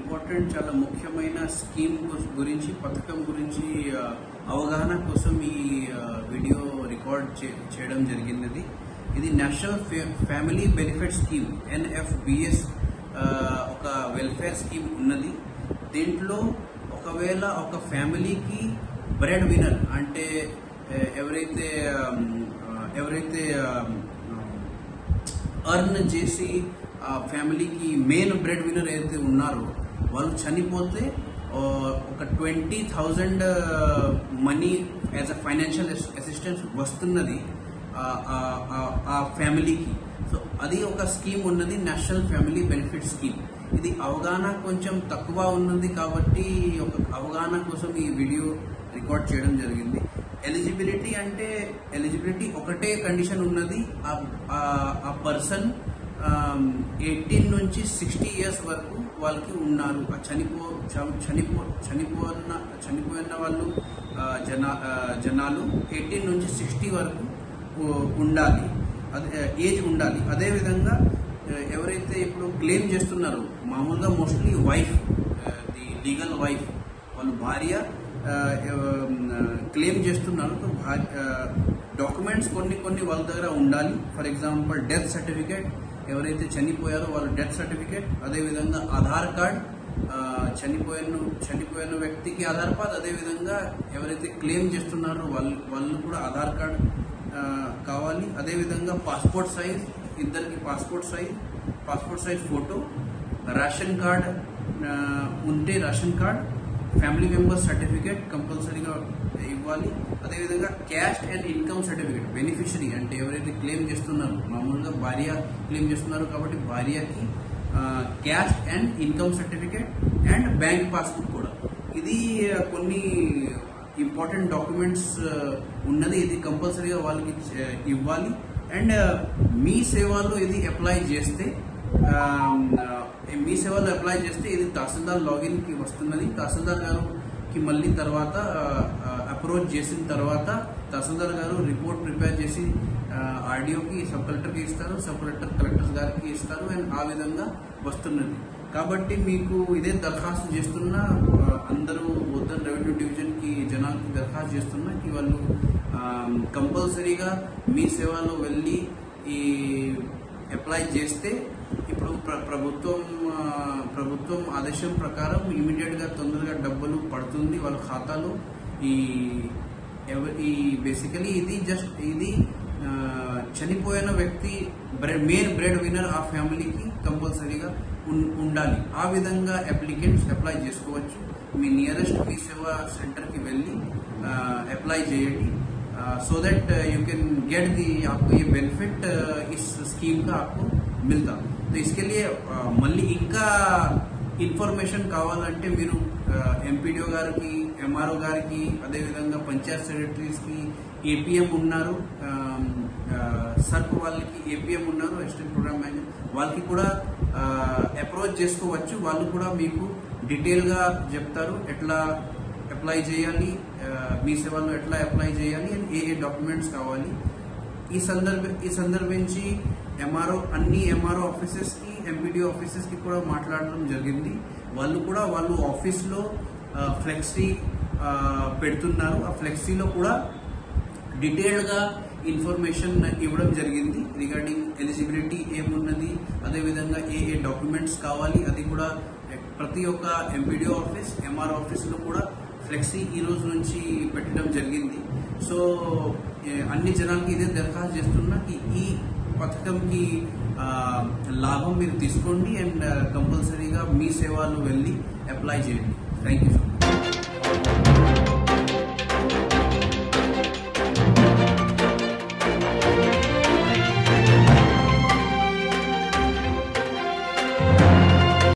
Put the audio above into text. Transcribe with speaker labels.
Speaker 1: Important చాలా ముఖ్యమైన scheme గురించి పథకం గురించి అవగాహన కోసం ఈ వీడియో రికార్డ్ చేయడం జరిగినది. ఇది national family benefit scheme NFBS ఒక వెల్ఫేర్ స్కీమ్ ఉన్నది. దీంట్లో ఒకవేళ ఒక ఫ్యామిలీకి బ్రెడ్ వినర్ అంటే ఎవరైతే అర్న్ చేసి ఆ ఫ్యామిలీకి మెయిన్ బ్రెడ్ వినర్ ఏదైతే ఉన్నారో వాళ్ళు చనిపోతే ఒక 20,000 money as a financial assistance వస్తున్నది ఆ ఫ్యామిలీకి. సో అది ఒక స్కీమ్ ఉన్నది, నేషనల్ ఫ్యామిలీ బెనిఫిట్ స్కీమ్. ఇది అవగాహన కొంచెం తక్కువ ఉన్నది కాబట్టి ఒక అవగాహన కోసం ఈ వీడియో రికార్డ్ చేయడం జరిగింది. ఎలిజిబిలిటీ ఒకటే కండిషన్ ఉన్నది, ఆ పర్సన్ 18 నుంచి 60 ఇయర్స్ వరకు వాళ్ళకి ఉన్నారు. చనిపోయిన వాళ్ళు జనాలు 18 నుంచి 60 వరకు ఉండాలి, ఏజ్ ఉండాలి. అదేవిధంగా ఎవరైతే ఇప్పుడు క్లెయిమ్ చేస్తున్నారో మామూలుగా mostly wife, the legal wife, వాళ్ళు భార్య క్లెయిమ్ చేస్తున్నారు. డాక్యుమెంట్స్ కొన్ని వాళ్ళ దగ్గర ఉండాలి. ఫర్ ఎగ్జాంపుల్ డెత్ సర్టిఫికేట్, ఎవరైతే చనిపోయారో వాళ్ళ డెత్ సర్టిఫికేట్, అదేవిధంగా ఆధార్ కార్డ్, చనిపోయిన వ్యక్తికి ఆధార్ కార్డ్, అదేవిధంగా ఎవరైతే క్లెయిమ్ చేస్తున్నారో వాళ్ళు కూడా ఆధార్ కార్డ్ కావాలి. అదేవిధంగా పాస్పోర్ట్ సైజ్, ఇద్దరికి passport size photo, ration card ఉంటే ration card, family member certificate కంపల్సరీగా ఇవ్వాలి. అదేవిధంగా caste and income certificate, beneficiary అంటే ఎవరైతే క్లెయిమ్ చేస్తున్నారో, మామూలుగా భార్య క్లెయిమ్ చేస్తున్నారు కాబట్టి భార్యకి caste and income certificate and bank passbook కూడా. ఇది కొన్ని ఇంపార్టెంట్ డాక్యుమెంట్స్ ఉన్నది, ఇది కంపల్సరీగా వాళ్ళకి ఇవ్వాలి. అండ్ మీ సేవలో ఇది అప్లై చేస్తే ఇది తహసీల్దార్ లాగిన్ కి వస్తున్నది. తహసీల్దార్ గారికి మళ్ళీ తర్వాత అప్రోచ్ చేసిన తర్వాత తహసీల్దార్ గారు రిపోర్ట్ ప్రిపేర్ చేసి ఆర్డీఓకి, సబ్ కలెక్టర్కి ఇస్తారు, సబ్ కలెక్టర్స్ గారికి ఇస్తారు. అండ్ ఆ విధంగా వస్తున్నది. కాబట్టి మీకు ఇదే దరఖాస్తు చేస్తున్నా, అందరూ ఉత్తర రెవెన్యూ డివిజన్ కి జనాలకి దరఖాస్తు చేస్తున్నా కి వాళ్ళు కంపల్సరీగా మీ సేవలో వెళ్ళి ఈ అప్లై చేస్తే ఇప్పుడు ప్రభుత్వం ఆదేశం ప్రకారం ఇమీడియట్ గా తొందరగా డబ్బులు పడుతుంది వాళ్ళ ఖాతాలో. బేసికలీ ఇది చనిపోయిన వ్యక్తి మెయిన్ బ్రెడ్ వినర్ ఆ ఫ్యామిలీకి కంపల్సరీగా ఉండాలి. ఆ విధంగా అప్లికెంట్స్ అప్లై చేసుకోవచ్చు. మీ నియరెస్ట్ మీ సేవా సెంటర్ కి వెళ్ళి అప్లై చేయండి. So that you can get the आपको ये बेनिफिट इस स्कीम का आपको मिलता. तो इसके लिए మళ్ళీ ఇంకా ఇన్ఫర్మేషన్ కావాలంటే మీరు ఎంపీడీఓ గారికి, ఎంఆర్ఓ గారికి, అదేవిధంగా పంచాయత్ సెక్రటరీస్ కి ఏపీఎం ఉన్నారు, సర్ప్ వాళ్ళకి ఏపీఎం ఉన్నారు, అసిస్టెంట్ ప్రోగ్రామ్ మేనేజర్, వాళ్ళకి కూడా అప్రోచ్ చేసుకోవచ్చు. వాళ్ళు కూడా మీకు డీటెయిల్ గా చెప్తారు ఎట్లా అప్లై చేయాలి, మీ సేవల్లో ఎట్లా అప్లై చేయాలి అండ్ ఏ డాక్యుమెంట్స్ కావాలి. ఈ సందర్భించి అన్ని ఎంఆర్ఓ ఆఫీసెస్ కి, ఎంపీడీఓ ఆఫీసెస్ కి కూడా మాట్లాడడం జరిగింది. వాళ్ళు ఆఫీస్లో ఫ్లెక్సీ పెడుతున్నారు. ఆ ఫ్లెక్సీలో కూడా డీటెయిల్డ్ గా ఇన్ఫర్మేషన్ ఇవ్వడం జరిగింది రిగార్డింగ్ ఎలిజిబిలిటీ ఏమున్నది, అదేవిధంగా ఏ డాక్యుమెంట్స్ కావాలి. అది కూడా ప్రతి ఒక్క ఎంపీడీఓ ఆఫీస్, ఎంఆర్ఓ ఆఫీస్లో కూడా ఫ్లెక్సీ ఈ రోజు నుంచి పెట్టడం జరిగింది. సో అన్ని జనాలకి ఇదే దరఖాస్తు చేస్తున్నా ఈ పథకంకి లాభం మీరు తీసుకోండి అండ్ కంపల్సరీగా మీ సేవలు వెళ్ళి అప్లై చేయండి. Thank you.